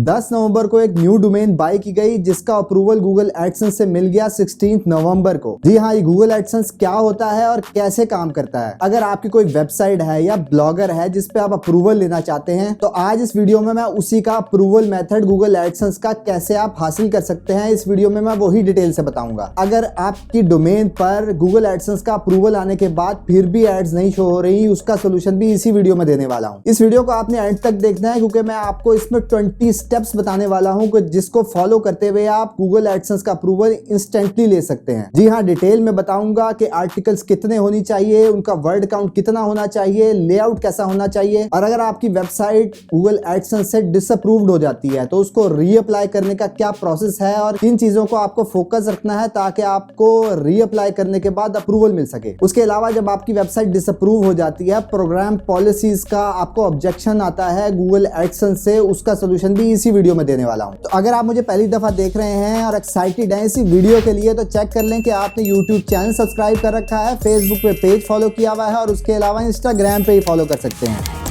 10 नवंबर को एक new domain bye की गई जिसका अप्रूवल गूगल एडसेंस से मिल गया 16 नवंबर को। जी हाँ, ये गूगल एडसेंस क्या होता है और कैसे काम करता है। अगर आपकी कोई वेबसाइट है या ब्लॉगर है जिस पे आप अप्रूवल लेना चाहते हैं तो आज इस वीडियो में मैं उसी का अप्रूवल मेथड गूगल एडसेंस का कैसे आप हासिल कर सकते हैं, इस वीडियो में मैं वही डिटेल से बताऊंगा। अगर आपकी डोमेन पर गूगल एडसेंस का अप्रूवल आने के बाद फिर भी एड्स नहीं शो हो रही, उसका सोल्यूशन भी इसी वीडियो में देने वाला हूँ। इस वीडियो को आपने एंड तक देखना है क्योंकि मैं आपको इसमें 20 स्टेप्स बताने वाला हूँ जिसको फॉलो करते हुए आप गूगल एडसेंस का अप्रूवल इंस्टेंटली ले सकते हैं। जी हाँ, डिटेल में बताऊंगा कि आर्टिकल्स कितने होनी चाहिए, उनका वर्ड काउंट कितना होना चाहिए, लेआउट कैसा होना चाहिए, और अगर आपकी वेबसाइट गूगल एडसेंस से डिसअप्रूव्ड हो जाती है तो उसको रीअप्लाई करने का क्या प्रोसेस है, और किन चीजों को आपको फोकस रखना है ताकि आपको रीअप्लाई करने के बाद अप्रूवल मिल सके। उसके अलावा जब आपकी वेबसाइट डिसअप्रूव हो जाती है, प्रोग्राम पॉलिसीज का आपको ऑब्जेक्शन आता है गूगल एडसेंस से, उसका सोल्यूशन भी इसी वीडियो में देने वाला हूं। तो अगर आप मुझे पहली दफा देख रहे हैं और एक्साइटेड हैं इसी वीडियो के लिए तो चेक कर लें कि आपने यूट्यूब चैनल सब्सक्राइब कर रखा है, फेसबुक पे पेज फॉलो किया हुआ है और उसके अलावा इंस्टाग्राम पे ही फॉलो कर सकते हैं।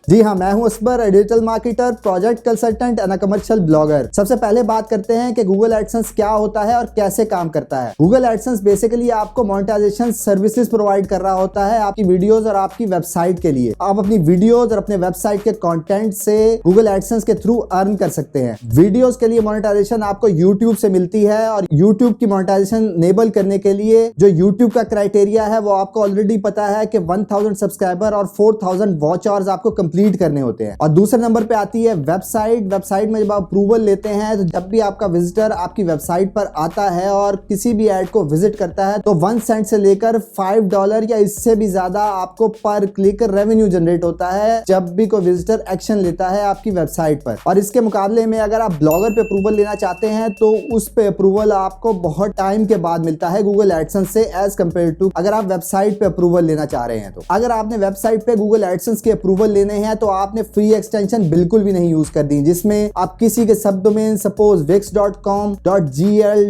जी हाँ, मैं हूं Asbar, digital marketer, project consultant and commercial blogger. सबसे पहले बात करते हैं कि गूगल एडसेंस क्या होता है और कैसे काम करता है। गूगल एडसेंस बेसिकली आपको मोनेटाइजेशन सर्विसेज प्रोवाइड कर रहा होता है आपकी वीडियोस और आपकी वेबसाइट के लिए। आप अपनी वीडियोस और अपने वेबसाइट के कंटेंट से गूगल एडसेंस के थ्रू अर्न कर सकते हैं। वीडियोस के लिए मोनेटाइजेशन आपको यूट्यूब से मिलती है और यूट्यूब की मोनेटाइजेशन इनेबल करने के लिए जो यूट्यूब का क्राइटेरिया है वो आपको ऑलरेडी पता है कि 1000 सब्सक्राइबर और 4000 वॉच आवर्स आपको कंप्लीट करने होते हैं। और दूसरे नंबर पे आती है वेबसाइट में जब आप अप्रूवल लेते हैं तो जब भी आपका विजिटर आपकी वेबसाइट पर आता है और किसी भी ऐड को विजिट करता है तो 1 सेंट से लेकर $5 या इससे भी ज्यादा आपको पर क्लिक रेवेन्यू जनरेट होता है जब भी कोई विजिटर एक्शन लेता है आपकी वेबसाइट पर। और इसके मुकाबले में अगर आप ब्लॉगर पे अप्रूवल लेना चाहते हैं तो उस पे अप्रूवल आपको बहुत टाइम के बाद मिलता है गूगल एडसेंस से एज कंपेयर टू अगर आप वेबसाइट पे अप्रूवल लेना चाह रहे हैं। तो अगर आपने वेबसाइट पे गूगल एडसेंस के अप्रूवल लेने हैं तो आपने फ्री एक्सटेंशन बिल्कुल भी नहीं यूज कर दी जिसमें आप किसी के सब domain suppose wix.com, .gl,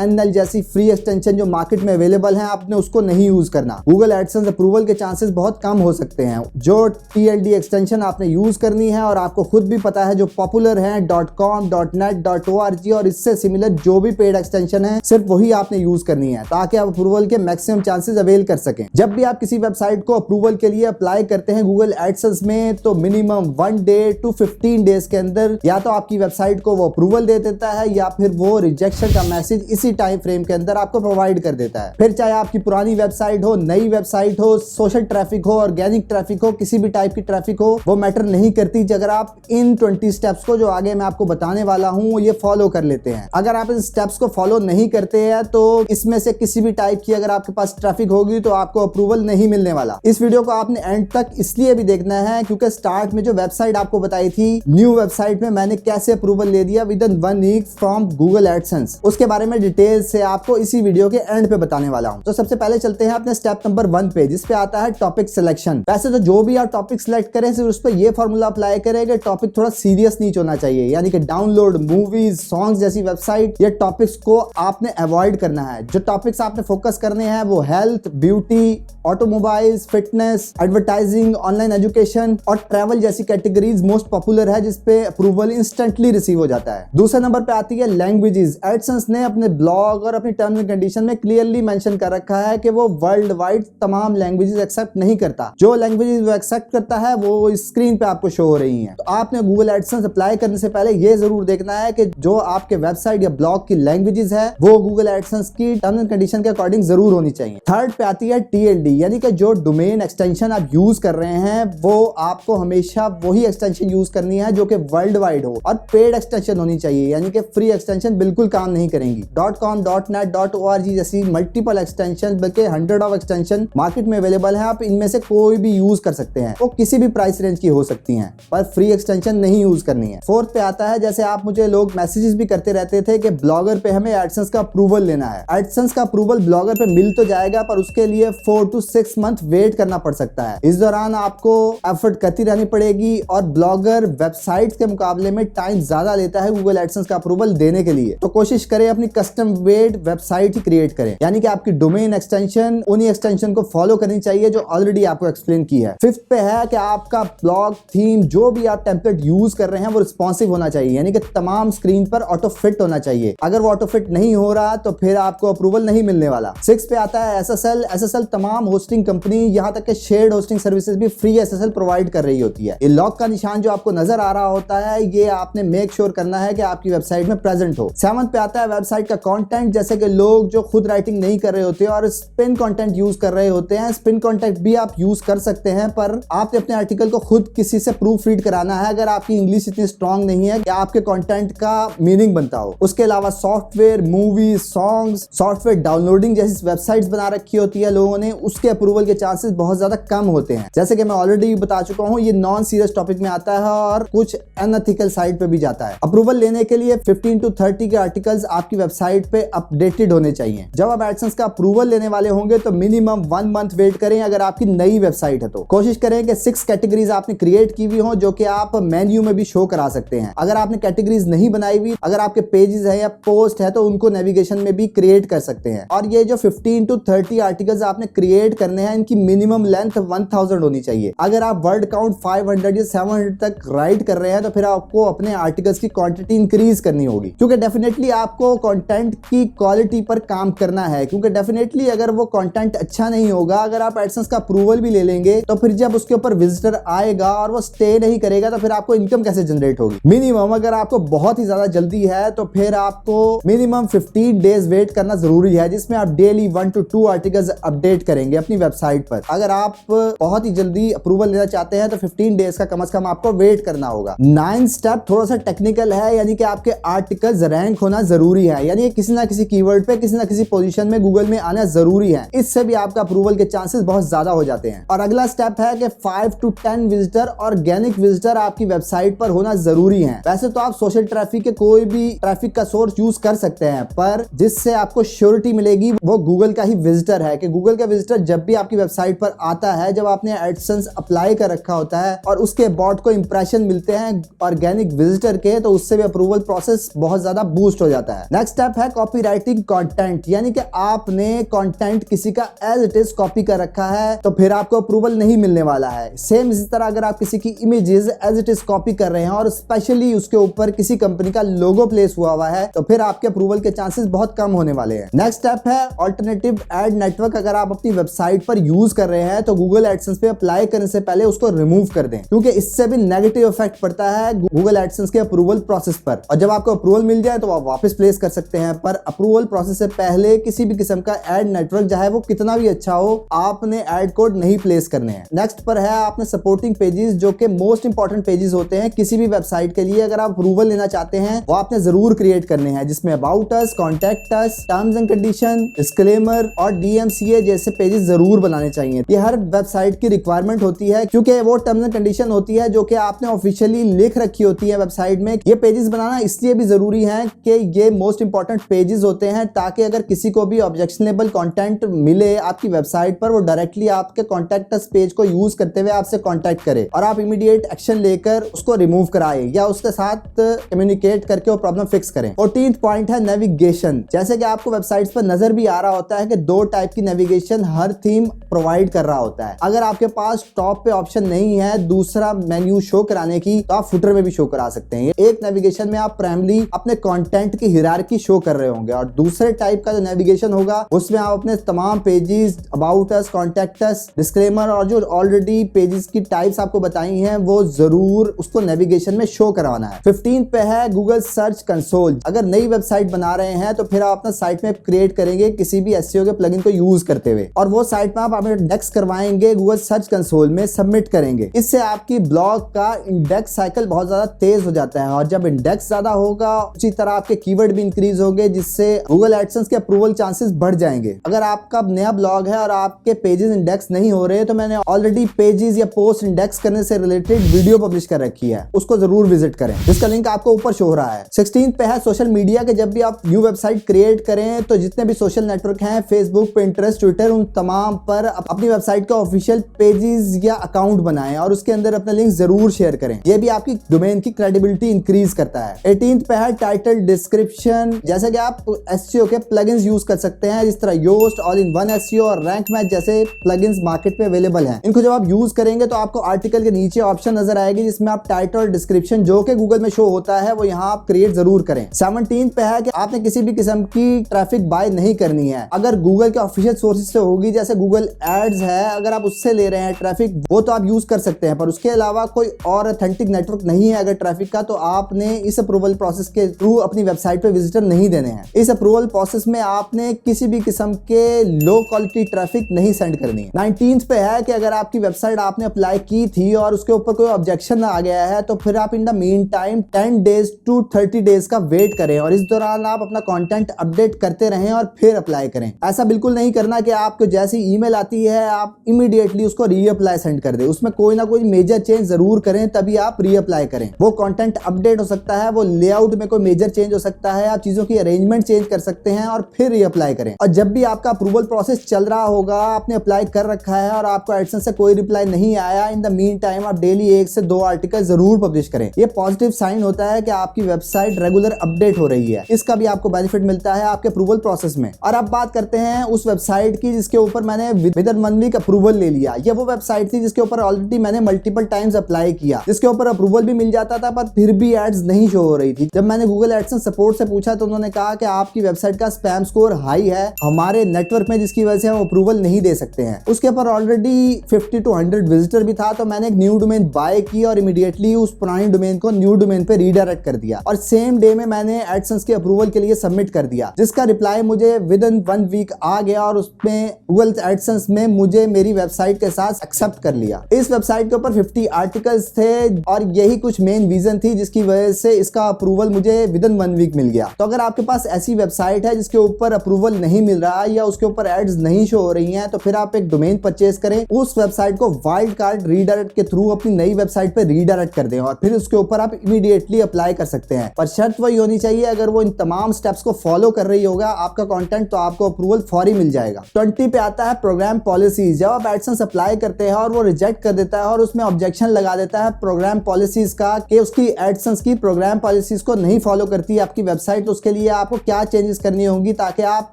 .nl जैसी फ्री एक्सटेंशन जो मार्केट में अवेलेबल हैं आपने उसको नहीं यूज करना। गूगल एडसेंस अप्रूवल के चांसेस बहुत कम हो सकते हैं। जो TLD एक्सटेंशन आपने यूज करनी है और आपको खुद भी पता है जो पॉपुलर है .com, .net, .org और इससे सिमिलर जो भी पेड एक्सटेंशन है सिर्फ वही आपने यूज करनी है ताकि आप अप्रूवल के मैक्सिमम चांसेस अवेल कर सकें। जब भी आप किसी वेबसाइट को अप्रूवल के लिए अप्लाई करते हैं गूगल एडसेंस में तो मिनिमम 1 डे टू 15 डेज के अंदर या तो आपकी वेबसाइट को वो अप्रूवल दे देता है या फिर वो रिजेक्शन का मैसेज इसी टाइम फ्रेम के अंदर आपको प्रोवाइड कर देता है। फिर चाहे आपकी पुरानी वेबसाइट हो, नई वेबसाइट हो, सोशल ट्रैफिक हो, ऑर्गेनिक ट्रैफिक हो, किसी भी टाइप की ट्रैफिक हो, वो मैटर नहीं करती अगर आप इन 20 स्टेप्स को जो आगे मैं आपको बताने वाला हूँ ये फॉलो कर लेते हैं। अगर आप इन स्टेप्स को फॉलो नहीं करते हैं तो इसमें से किसी भी टाइप की अगर आपके पास ट्रैफिक होगी तो आपको अप्रूवल नहीं मिलने वाला। इस वीडियो को आपने एंड तक इसलिए भी देखना है क्योंकि स्टार्ट में जो वेबसाइट आपको बताई थी न्यू वेबसाइट में मैंने कैसे अप्रूवल ले दिया within 1 week from Google AdSense, उसके बारे में डिटेल से आपको इसी वीडियो के एंड पे बताने वाला हूं। तो सबसे पहले चलते हैं अपने स्टेप नंबर 1 पे जिस पे आता है टॉपिक सिलेक्शन। वैसे तो जो भी आप टॉपिक सिलेक्ट करें सिर्फ उस पर ये फॉर्मूला अप्लाई करें कि टॉपिक थोड़ा सीरियस नहीं होना चाहिए, यानी कि डाउनलोड, मूवीज, सॉन्ग्स जैसी वेबसाइट या टॉपिक्स को आपने अवॉइड करना है। जो टॉपिक्स आपने फोकस करने हैं वो health, beauty, automobiles, fitness, advertising, online education और ट्रैवल जैसी कैटेगरीज मोस्ट पॉपुलर है जिस पे अप्रूवल इंस्टेंटली रिसीव हो जाता है। दूसरे नंबर पे आती है लैंग्वेजेस। एडसेंस ने अपने ब्लॉग और अपनी टर्म्स एंड कंडीशन में क्लियरली मेंशन कर रखा है कि वो वर्ल्ड वाइड तमाम लैंग्वेजेस एक्सेप्ट नहीं करता। जो लैंग्वेजेस वो एक्सेप्ट करता है वो स्क्रीन पे आपको शो हो रही हैं। तो आपने गूगल एडसेंस अप्लाई करने से पहले ये जरूर देखना है कि जो आपके वेबसाइट या ब्लॉग की लैंग्वेजेस है वो गूगल एडसेंस की टर्म्स एंड कंडीशन के अकॉर्डिंग जरूर होनी चाहिए। थर्ड पे आती है TLD, यानी कि जो डोमेन एक्सटेंशन आप यूज कर रहे हैं वो आपको आपको हमेशा वही एक्सटेंशन यूज करनी है जो कि वर्ल्ड वाइड हो और पेड एक्सटेंशन होनी चाहिए, यानी कि फ्री एक्सटेंशन बिल्कुल काम नहीं करेंगी। .com, .net, .org जैसी मल्टीपल एक्सटेंशन, बल्कि 100 ऑफ एक्सटेंशन मार्केट में अवेलेबल है। आप इनमें से कोई भी यूज कर सकते हैं, वो किसी भी प्राइस रेंज की हो सकती हैं, पर फ्री एक्सटेंशन नहीं यूज करनी है। फोर्थ पे आता है, जैसे आप मुझे लोग मैसेजेस भी करते रहते थे कि ब्लॉगर पे हमें एडसेंस का अप्रूवल लेना है। एडसेंस का अप्रूवल ब्लॉगर पे मिल तो जाएगा, पर उसके लिए 4 to 6 मंथ वेट करना पड़ सकता है। इस दौरान आपको एफर्ट करती रहनी पड़ेगी और ब्लॉगर वेबसाइट्स के मुकाबले में टाइम ज्यादा लेता है गूगल एडसेंस का अप्रूवल देने के लिए। तो कोशिश करें अपनी कस्टम मेड वेबसाइट ही क्रिएट करें, यानी कि आपकी डोमेन एक्सटेंशन उन्हीं एक्सटेंशन को फॉलो करनी चाहिए जो ऑलरेडी आपको एक्सप्लेन की है। फिफ्थ पे है कि आपका ब्लॉग थीम जो भी आप टेम्पलेट यूज कर रहे हैं वो रिस्पॉन्सिव होना चाहिए, यानी कि तमाम स्क्रीन पर ऑटो फिट होना चाहिए। अगर वो ऑटो फिट नहीं हो रहा तो फिर आपको अप्रूवल नहीं मिलने वाला। 6 पे आता है SSL तमाम होस्टिंग कंपनी, यहां तक कि शेयर्ड होस्टिंग सर्विसेज भी फ्री SSL प्रोवाइड कर रही होती है। ये लॉक का निशान जो आपको नजर आ रहा होता है, ये आपने मेक श्योर करना है कि आपकी वेबसाइट में प्रेजेंट हो। 7 पे आता है वेबसाइट का कंटेंट, जैसे कि लोग जो खुद राइटिंग नहीं कर रहे होते और स्पिन कंटेंट यूज कर रहे होते हैं। स्पिन कंटेंट भी आप यूज कर सकते हैं, पर आपने अपने आर्टिकल को खुद किसी से प्रूफ रीड कराना है अगर आपकी इंग्लिश इतनी स्ट्रांग नहीं है कि आपके कंटेंट का मीनिंग बनता हो। उसके अलावा software, movie, songs, software downloading जैसी वेबसाइट्स बना रखी होती है लोगों ने, उसके अप्रूवल के चांसेस बहुत ज्यादा कम होते हैं। जैसे कि मैं ऑलरेडी बता चुका हूं, ये नॉन सीरियस टॉपिक में आता है और कुछ अनएथिकल साइट पे भी जाता है। अप्रूवल लेने के लिए 15 to 30 के आर्टिकल्स आपकी वेबसाइट पे अपडेटेड होने चाहिए। जब आप एडसेंस का अप्रूवल लेने वाले होंगे तो मिनिमम 1 मंथ वेट करें अगर आपकी नई वेबसाइट है तो। कोशिश करें कि 6 कैटेगरीज आपने क्रिएट की हुई हो जो कि आप मेन्यू में भी शो करा सकते हैं। अगर आपने कैटेगरीज नहीं बनाई हुई, अगर आपके पेजेस है या पोस्ट है तो उनको नेविगेशन में भी क्रिएट कर सकते हैं। और ये जो 15 to 30 आर्टिकल्स आपने क्रिएट करने हैं, इनकी मिनिमम लेंथ 1000 होनी चाहिए। अगर आप वर्ड काउंट 500 या 700 तक राइट कर रहे हैं तो फिर आपको अपने आर्टिकल्स की क्वांटिटी इंक्रीज करनी होगी, क्योंकि डेफिनेटली आपको कंटेंट की क्वालिटी पर काम करना है। क्योंकि डेफिनेटली अगर वो कंटेंट अच्छा नहीं होगा, अगर आप एडसेंस का अप्रूवल भी ले लेंगे तो फिर जब उसके ऊपर विजिटर आएगा और वो स्टे नहीं करेगा तो फिर आपको इनकम कैसे जनरेट होगी। मिनिमम अगर आपको बहुत ही ज्यादा जल्दी है तो फिर आपको मिनिमम 15 डेज वेट करना जरूरी है, जिसमें आप डेली 1 to 2 आर्टिकल्स अपडेट करेंगे अपनी वेबसाइट पर। अगर आप बहुत ही जल्दी अप्रूवल लेना चाहते हैं तो 15 डेज का कम से कम आपको वेट करना होगा। 9 स्टेप थोड़ा सा टेक्निकल है, यानी कि आपके आर्टिकल्स रैंक होना जरूरी है, यानी किसी ना किसी कीवर्ड पे किसी ना किसी पोजीशन में गूगल में आना जरूरी है। इससे भी आपका अप्रूवल के चांसेस बहुत ज्यादा हो जाते हैं। और अगला स्टेप है कि 5 to 10 विजिटर, ऑर्गेनिक विजिटर आपकी वेबसाइट पर होना जरूरी है। वैसे तो आप सोशल ट्रैफिक के कोई भी ट्रैफिक का सोर्स यूज कर सकते हैं, पर जिससे आपको श्योरिटी मिलेगी वो गूगल का ही विजिटर है, कि गूगल का विजिटर जब भी आपकी वेबसाइट पर आता है, जब आपने एडसेंस अप्लाई कर रखा होता है और उसके बॉट को इंप्रेशन मिलते हैं ऑर्गेनिक विजिटर के, तो उससे भी अप्रूवल प्रोसेस बहुत ज्यादा बूस्ट हो जाता है। नेक्स्ट स्टेप है कॉपीराइटिंग कंटेंट, यानी कि आपने कंटेंट किसी का एज इट इज कॉपी कर रखा है तो फिर आपको अप्रूवल नहीं मिलने वाला है। सेम इसी तरह अगर आप किसी की images as it is copy कर रहे हैं और स्पेशली उसके ऊपर किसी कंपनी का लोगो प्लेस हुआ हुआ है तो फिर आपके अप्रूवल के चांसेस बहुत कम होने वाले हैं। नेक्स्ट स्टेप है ऑल्टरनेटिव एड नेटवर्क। अगर आप अपनी वेबसाइट पर यूज कर रहे हैं तो गूगल एडसेंस पे अप्लाई करने से पहले उसको रिमूव कर दें, क्योंकि इससे भी नेगेटिव इफेक्ट पड़ता है गूगल एडसेंस के अप्रूवल प्रोसेस पर। और जब आपको अप्रूवल मिल जाए तो आप वापस प्लेस कर सकते हैं, पर अप्रूवल प्रोसेस से पहले किसी भी किस्म का एड नेटवर्क चाहे वो कितना भी अच्छा हो, आपने एड कोड नहीं प्लेस करने हैं। नेक्स्ट पर है आपने सपोर्टिंग पेजेस, जो कि मोस्ट इंपॉर्टेंट पेजेस होते हैं किसी भी वेबसाइट के लिए। अगर आप अप्रूवल लेना चाहते हैं वो आपने जरूर क्रिएट करने हैं, जिसमें about us, contact us, terms and condition, disclaimer और DMCA जैसे पेजेस जरूर बनाने चाहिए। ये हर वेबसाइट की रिक्वायरमेंट होती है, क्योंकि वो टर्म्स एंड कंडीशन होती है जो कि आपने ऑफिशियली लिख रखी होती है वेबसाइट में। ये पेजेस बनाना इसलिए भी जरूरी है कि ये मोस्ट इंपॉर्टेंट पेजेस होते हैं, ताकि अगर किसी को भी ऑब्जेक्शनेबल कंटेंट मिले आपकी वेबसाइट पर, वो डायरेक्टली आपके कॉन्टैक्ट अस पेज को यूज करते हुए आपसे कॉन्टैक्ट करे और आप इमीडिएट एक्शन लेकर उसको रिमूव कराए या उसके साथ कम्युनिकेट करके वो प्रॉब्लम फिक्स करें। 14th पॉइंट है नेविगेशन। जैसे कि आपको वेबसाइट्स पर नजर भी आ रहा होता है कि 2 टाइप की नेविगेशन हर थीम प्रोवाइड कर रहा होता है। अगर आपके पास टॉप पे ऑप्शन नहीं है दूसरा मेन्यू शो कराने की, तो आप फुटर में भी शो करा सकते हैं। एक नेविगेशन में आप प्राइमरी अपने कंटेंट की हियरार्की शो कर रहे होंगे और दूसरे टाइप का जो नेविगेशन होगा उसमें आप अपने तमाम pages, about us, contact us, disclaimer और जो ऑलरेडी पेजेस की टाइप्स आपको बताई हैं वो जरूर उसको नेविगेशन में शो करवाना है। 15 पे है गूगल सर्च कंसोल। अगर नई वेबसाइट बना रहे हैं तो फिर आप अपना साइट मैप क्रिएट करेंगे किसी भी SEO के प्लगइन को यूज करते हुए, और वो साइट मैप आप इंडेक्स करवाएंगे गूगल सर्च कंसोल में, सबमिट करेंगे। बढ़ाएंगे। इससे आपकी ब्लॉग का इंडेक्स साइकिल बहुत ज्यादा तेज हो जाता है और जब इंडेक्स ज्यादा होगा उसी तरह आपके कीवर्ड भी इंक्रीज होंगे, जिससे गूगल एडसेंस के अप्रूवल चांसेस बढ़ जाएंगे। अगर आपका नया ब्लॉग है और आपके पेजेस इंडेक्स नहीं हो रहे तो मैंने ऑलरेडी पेजेस या पोस्ट इंडेक्स करने से रिलेटेड वीडियो पब्लिश कर रखी है, उसको जरूर विजिट करें, जिसका लिंक आपको ऊपर शो हो रहा है। 16 पे है सोशल मीडिया के। जब भी आप न्यू वेबसाइट क्रिएट करें तो जितने भी सोशल नेटवर्क हैं, फेसबुक, पिंटरेस्ट, ट्विटर, उन तमाम पर अपनी वेबसाइट का ऑफिशियल पेजेस या अकाउंट बनाएं और उसके अंदर अपना लिंक जरूर शेयर करें। यह भी आपकी डोमेन की क्रेडिबिलिटी इंक्रीज करता है। 18 पे है टाइटल डिस्क्रिप्शन। जैसे कि आप एसईओ के प्लगइन्स यूज कर सकते हैं, जिस तरह Yoast, all in one SEO और रैंक मैच जैसे प्लगइन्स मार्केट में अवेलेबल हैं। इनको जब आप यूज करेंगे तो आपको आर्टिकल के नीचे ऑप्शन नजर आएगी जिसमें आप टाइटल और डिस्क्रिप्शन जो कि गूगल में शो होता है वो यहाँ आप क्रिएट जरूर करें। 17 पे है कि आपने किसी भी किस्म की ट्रैफिक बाय नहीं करनी है। अगर गूगल के ऑफिशियल सोर्सेज से होगी, जैसे गूगल एड्स है, अगर आप उससे ले रहे हैं ट्रैफिक, वो तो आप यूज कर सकते हैं, पर उसके अलावा कोई और ऑथेंटिक नेटवर्क नहीं है अगर ट्रैफिक का, तो आपने इस अप्रूवल प्रोसेस के थ्रू अपनी वेबसाइट पे विजिटर नहीं देने हैं। इस अप्रूवल प्रोसेस में आपने किसी भी किस्म के लो क्वालिटी ट्रैफिक नहीं सेंड करनी है। 19 पे है कि अगर आपकी वेबसाइट आपने अप्लाई की थी और उसके ऊपर कोई ऑब्जेक्शन आ गया है तो फिर आप in the meantime 10 days to 30 days का वेट करें और इस दौरान आप अपना कंटेंट अपडेट करते रहें और फिर अप्लाई करें। ऐसा बिल्कुल नहीं करना कि आपको जैसी ईमेल आती है आप इमीडिएटली उसको रीअप्लाई सेंड कर दें। उसमें कोई ना कोई मेजर चेंज जरूर करें तभी आप रीअप्लाई करें। वो कंटेंट अपडेट हो सकता है, वो लेआउट में कोई मेजर चेंज हो सकता है, आप चीजों की अरेंजमेंट चेंज कर सकते हैं और फिर रीअप्लाई करें। और जब भी आपका अप्रूवल प्रोसेस चल रहा होगा, आपने अप्लाई कर रखा है और आपको एडसेंस से कोई रिप्लाई नहीं आया, इन द मीन टाइम आप डेली 1 से 2 आर्टिकल जरूर पब्लिश करें। ये पॉजिटिव साइन होता है कि आपकी वेबसाइट रेगुलर अपडेट हो रही है। इसका भी आपको बेनिफिट मिलता है आपके अप्रूवल प्रोसेस में। और अब बात करते हैं उस वेबसाइट की जिसके ऊपर मैंने विदिन 1 वीक अप्रूवल ले लिया। ये वो वेबसाइट थी जिसके ऊपर ऑलरेडी मैंने मल्टीपल टाइम्स अप्लाई किया, जिसके ऊपर अप्रूवल भी मिल जाता था पर फिर भी एड्स नहीं शो हो रही थी। जब मैंने गूगल एडसेंस सपोर्ट से पूछा तो उन्होंने कहा कि आपकी वेबसाइट का स्पैम स्कोर हाई है हमारे नेटवर्क में, जिसकी वजह से हम अप्रूवल नहीं दे सकते हैं। उसके ऊपर ऑलरेडी 50 to 100 विजिटर भी था, तो मैंने एक न्यू डोमेन बाय की और इमीडिएटली उस पुरानी डोमेन को न्यू डोमेन पे रीडायरेक्ट कर दिया और सेम डे में मैंने एडसेंस के अप्रूवल के लिए सबमिट कर दिया, जिसका रिप्लाई मुझे विदिन 1 वीक आ गया और उसमें गूगल एडसेंस में मुझे मेरी वेबसाइट के साथ एक्सेप्ट कर लिया। इस वेबसाइट के ऊपर 50 आर्टिकल्स थे और यही कुछ मेन रीजन थी जिसकी वजह से इसका अप्रूवल मुझे विदिन 1 वीक मिल गया। तो अगर आपके पास ऐसी वेबसाइट है जिसके ऊपर अप्रूवल नहीं मिल रहा या उसके ऊपर एड्स नहीं शो हो रही हैं, तो फिर आप एक डोमेन परचेज करें, उस वेबसाइट को वाइल्ड कार्ड रीडायरेक्ट के थ्रू अपनी नई वेबसाइट पे रीडायरेक्ट कर दें और फिर उसके ऊपर आप इमीडिएटली अप्लाई कर सकते हैं। पर शर्त वही होनी चाहिए, अगर वो इन तमाम स्टेप्स को फॉलो कर रही होगा आपका कंटेंट, तो आपको अप्रूवल फौरी मिल जाएगा। 20 पे आता है प्रोग्राम पॉलिसीज। जब आप एडसेंस अप्लाई करते हैं और वो रिजेक्ट कर देता है और उसमें ऑब्जेक्शन लगा देता है प्रोग्राम पॉलिसीज का कि उसकी एडसेंस की प्रोग्राम पॉलिसीज को नहीं फॉलो करती है आपकी वेबसाइट, तो उसके लिए आपको क्या चेंजेस करनी होंगी ताकि आप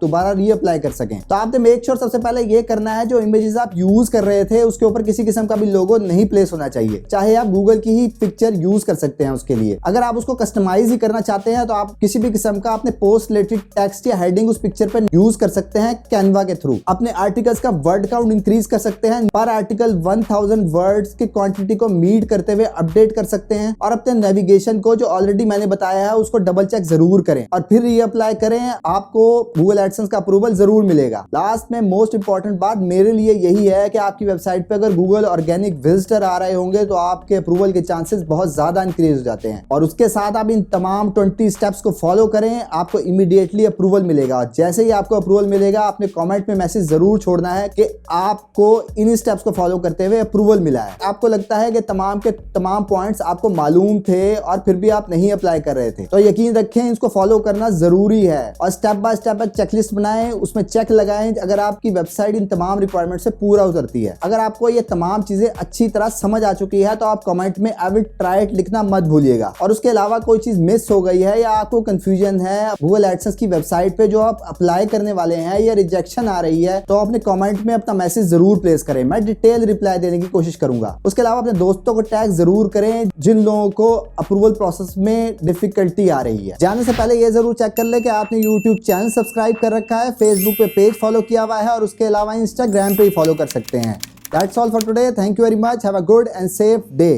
दोबारा रीअप्लाई कर सकें। तो आपने मेक श्योर सबसे पहले ये करना है जो इमेजेस आप यूज कर रहे थे उसके ऊपर किसी किस्म का भी लोगो नहीं प्लेस होना चाहिए, चाहे आप गूगल की ही पिक्चर यूज कर सकते हैं उसके लिए। अगर आप उसको कस्टमाइज ही करना चाहते हैं तो आप किसी भी किस्म का अपने पोस्ट रिलेटेड टेक्स्ट या हेडिंग उस पिक्चर पर यूज कर सकते हैं कैनवा के थ्रू। अपने आर्टिकल्स का वर्ड काउंट इंक्रीज कर सकते हैं, पर आर्टिकल 1000 वर्ड्स की क्वांटिटी को मीट करते हुए अपडेट कर सकते हैं और अपने नेविगेशन को जो ऑलरेडी मैंने बताया है उसको डबल चेक जरूर करें और फिर रीअप्लाई करें, आपको गूगल एडसेंस का अप्रूवल जरूर मिलेगा। लास्ट में मोस्ट इंपॉर्टेंट बात मेरे लिए यही है कि आपकी वेबसाइट पे अगर गूगल ऑर्गेनिक विजिटर आ रहे होंगे तो आपके अप्रूवल के चांसेस बहुत ज्यादा इंक्रीज हो जाते हैं और उसके साथ आप इन तमाम 20 स्टेप्स को फॉलो करें, आपको इमीडिएटली अप्रूवल मिलेगा। जैसे ही आपको अप्रूवल मिलेगा आपने कमेंट में मैसेज जरूर छोड़ना है कि आपको इन स्टेप्स को फॉलो करते हुए अप्रूवल मिला है। आपको लगता है कि तमाम के तमाम पॉइंट्स आपको मालूम थे और फिर भी आप नहीं अप्लाई कर रहे थे, तो यकीन रखें इसको फॉलो करना जरूरी है और स्टेप बाय स्टेप एक चेकलिस्ट बनाएं, उसमें चेक लगाएं अगर आपकी वेबसाइट इन तमाम रिक्वायरमेंट से पूरा उतरती है। अगर आपको ये तमाम चीजें अच्छी तरह समझ आ चुकी है तो आप कमेंट में आई विल ट्राई इट लिखना मत भूलिएगा। और उसके अलावा कोई चीज मिस हो गई है या आपको कंफ्यूजन है गूगल एडसेंस की वेबसाइट पे जो आप अप्लाई करने वाले हैं या रिजेक्शन आ रही है, तो अपने कमेंट में अपना मैसेज जरूर प्लेस करें, मैं डिटेल रिप्लाई देने की कोशिश करूंगा। उसके अलावा अपने दोस्तों को टैग जरूर करें जिन लोगों को अप्रूवल प्रोसेस में डिफिकल्टी आ रही है। जाने से पहले ये जरूर चेक कर ले कि आपने यूट्यूब चैनल सब्सक्राइब कर रखा है, फेसबुक पे पेज फॉलो किया हुआ है और उसके अलावा इंस्टाग्राम पे ही फॉलो कर सकते हैं। That's all for today. Thank you very much. Have a good and safe day.